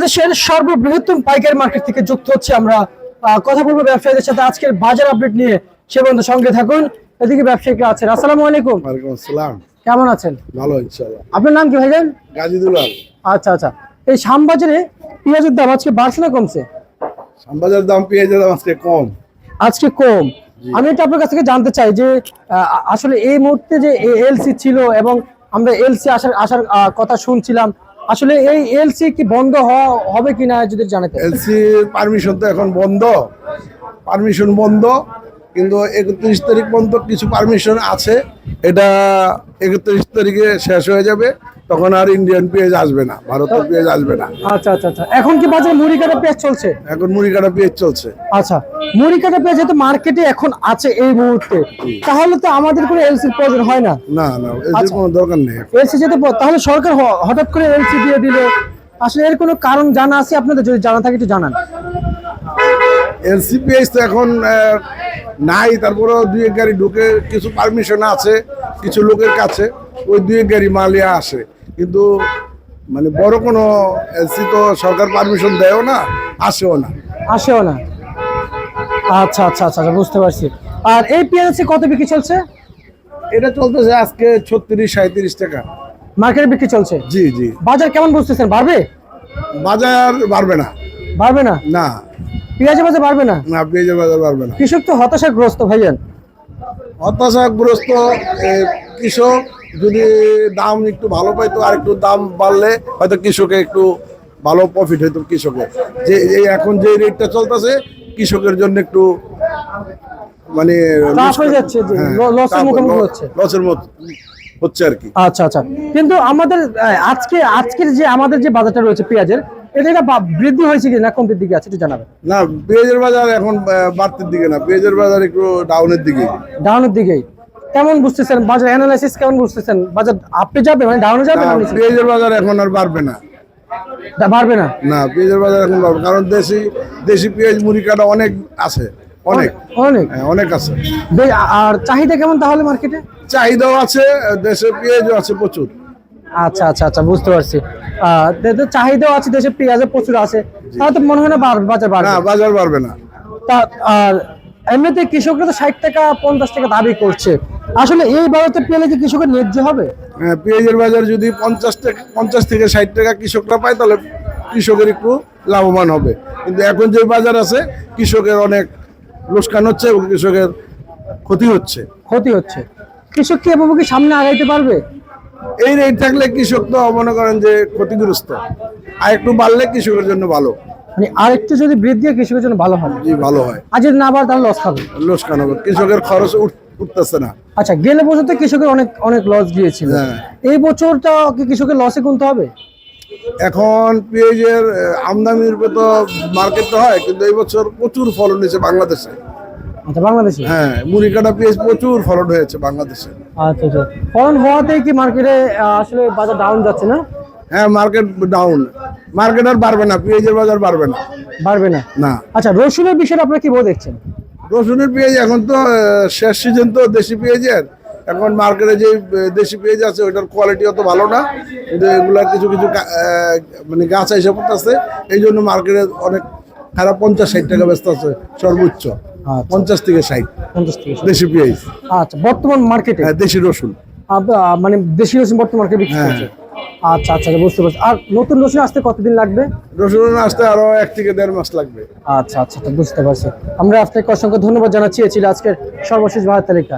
বাংলাদেশের সর্ববৃহত্তম পাইকারি মার্কেট থেকে যুক্ত হচ্ছে আমরা কথা বলবো ব্যবসায়ীদের সাথে আজকের বাজার আপডেট নিয়ে। সে বন্ধু সঙ্গে থাকুন। এদিকে ব্যবসায়ীরা আছেন। আসসালামু আলাইকুম। ওয়ালাইকুম আসসালাম। কেমন আছেন? ভালো ইনশাআল্লাহ। আপনার নাম কি ভাইজান? গাজীদুলাল। আচ্ছা আচ্ছা, এই শ্যামবাজারে পেঁয়াজের দাম আজকে বাড়ছে না কমছে? শ্যামবাজারের দাম পেঁয়াজের দাম আজকে কম। আজকে কম। আমি এটা আপনার কাছ থেকে জানতে চাই যে আসলে এই মুহূর্তে যে এলসি ছিল এবং আমরা এলসি আসার কথা শুনছিলাম, আসলে এই এলসি কি বন্ধ হবে কিনা যদি জানাতে। এলসি পারমিশন তো এখন বন্ধ, পারমিশন বন্ধ, কিন্তু 31 তারিখ পর্যন্ত কিছু পারমিশন আছে। এটা 31 তারিখে শেষ হয়ে যাবে, তখন আর ইন্ডিয়ান পেঁয়াজ আসবে না, ভারতের পেঁয়াজ আসবে না। আচ্ছা আচ্ছা আচ্ছা, এখন কি বাজারে মুড়ি কাটা পেঁয়াজ চলছে? এখন মুড়ি কাটা পেঁয়াজ চলছে। আচ্ছা, মুড়ি কাটা পেঁয়াজ যেহেতু মার্কেটে এখন আছে এই মুহূর্তে, তাহলে তো আমাদের কোনো এলসির প্রয়োজন হয় না। না না, এলসির কোনো দরকার নেই। এলসি যেতে তাহলে সরকার হঠাৎ করে এলসি দিয়ে দিল, আসলে এর কোনো কারণ জানা আছে আপনাদের? যদি জানা থাকে একটু জানান। এলসি পেঁয়াজ তো এখন নাই, তারপরেও দুই এক গাড়ি ঢুকে কিছু পারমিশন আছে কিছু লোকের কাছে, ওই দুই এক গাড়ি মালিয়া আসে, কিন্তু মানে বড় কোনো এলসি তো সরকার পারমিশন দেয়ও না, আসেও না। আসেও না। আচ্ছা আচ্ছা আচ্ছা, বুঝতে পারছি। আর এই পেঁয়াজ কত বিক্রি চলছে? এটা চলতেছে আজকে 36-37 টাকা মার্কেটে বিক্রি চলছে। জি জি। বাজার কেমন বুঝতেছেন? বাড়বে? বাজার বাড়বে না। বাড়বে না? না, পেঁয়াজের বাজার বাড়বে না? না, পেঁয়াজের বাজার বাড়বে না। কৃষক তো হতাশাগ্রস্ত ভাইজান। হতাশাগ্রস্ত কৃষক যদি দাম একটু ভালো পাইতো, আর একটু দাম বাড়লে হয়তো কৃষকের একটু ভালো প্রফিট হইতো কৃষকের। যে এখন যে রেটটা চলতেছে কৃষকের জন্য একটু মানে লসের মতো হচ্ছে আর কি। আচ্ছা আচ্ছা, কিন্তু আমাদের আজকের যে আমাদের যে বাজারটা রয়েছে পেঁয়াজের, এটা বৃদ্ধি হয়েছে কি না কমতির দিকে আছে একটু জানাবেন। না, পেঁয়াজের বাজার এখন বাড়তির দিকে না, পেঁয়াজের বাজার একটু ডাউনের দিকে। ডাউনের দিকেই কেমন বুঝতেছেন? বাজার অ্যানালাইসিস কেমন বুঝতেছেন? বাজার আপে যাবে মানে ডাউনে যাবে? পেঁয়াজের বাজার এখন আর বাড়বে না। বাড়বে না? না, পেঁয়াজের বাজার এখন বাড়বে, কারণ দেশি পেঁয়াজ মুড়ি কাটা অনেক আছে, অনেক অনেক অনেক আছে। আর চাহিদা কেমন তাহলে মার্কেটে? চাহিদাও আছে, দেশের পেঁয়াজও আছে প্রচুর। আচ্ছা আচ্ছা আচ্ছা, বুঝতে পারছি। চাহিদাও আছে, দেশের পেঁয়াজের প্রচুর আছে, তাহলে তো মনে হয় না বাজার বাড়বে। না, বাজার বাড়বে না। আর এমনিতে কৃষকরা তো 60 টাকা 50 টাকা দাবি করছে, আসলে এই বাজারে পেলে কি কৃষকের ন্যায্য হবে? হ্যাঁ, পেঁয়াজের বাজার যদি 50 থেকে 60 টাকা কৃষকরা পায়, তাহলে কৃষকের একটু লাভবান হবে। কিন্তু এখন যে বাজার আছে কৃষকের অনেক লোকসান হচ্ছে এবং কৃষকের ক্ষতি হচ্ছে। কৃষক কি এভাবে সামনে আগাইতে পারবে? এই রেট থাকলে কৃষক তো মনে করেন যে ক্ষতিগ্রস্ত, আর একটু বাড়লে কৃষকের জন্য ভালো। মানে আরেকটু যদি বৃদ্ধি হয় কৃষকের জন্য ভালো হবে। জি, ভালো হয়। আর যদি না বাড়ে তাহলে লস খাবে, লোকসান হবে, কৃষকের খরচ উঠতেছে না। আচ্ছা, গেলে বছর তো কৃষকের অনেক অনেক লস গিয়েছিল, এই বছরটা কি কৃষকের লসে গুনতে হবে? এখন পেঁয়াজের আমদানির উপর তো মার্কেট হয়, কিন্তু এই বছর প্রচুর ফলন হয়েছে বাংলাদেশে। আচ্ছা, বাংলাদেশে? হ্যাঁ, মুড়ি কাটা পেঁয়াজ প্রচুর ফলন হয়েছে বাংলাদেশে। আচ্ছা আচ্ছা, ফলন হওয়াতেই কি মার্কেটে আসলে বাজার ডাউন যাচ্ছে না? হ্যাঁ, মার্কেট ডাউন, মার্কেট আর বাড়বে না, পেঁয়াজের বাজার বাড়বে না। বাড়বে না? না। আচ্ছা, রসুনের বিষয়টা আপনারা কি বলে দেখছেন? রসুনের পেঁয়াজ এখন তো শেষ সিজন, তো দেশি পেঁয়াজের এখন মার্কেটে যে দেশি পেঁয়াজ আছে ওইটার কোয়ালিটি অত ভালো না, কিন্তু এগুলা কিছু মানে গাছ এসে পড়তেছে, এই জন্য মার্কেটে অনেক খারাপ 50-60 টাকা ব্যস্ত আছে সর্বোচ্চ। 50 থেকে 60 দেশি পেঁয়াজ। আচ্ছা, বর্তমান মার্কেটে দেশি রসুন, মানে দেশি রসুন বর্তমান মার্কেটে বিক্রি হচ্ছে। আচ্ছা আচ্ছা, বুঝতে পারছি। আর নতুন রসুন আসতে কতদিন লাগবে? রসুন আসতে আরো 1 থেকে 1.5 মাস লাগবে। আচ্ছা আচ্ছা, বুঝতে পারছি। আমরা আপনাকে অসংখ্য ধন্যবাদ জানাচ্ছি। ছিল আজকের সর্বশেষ বাজার তালিকা।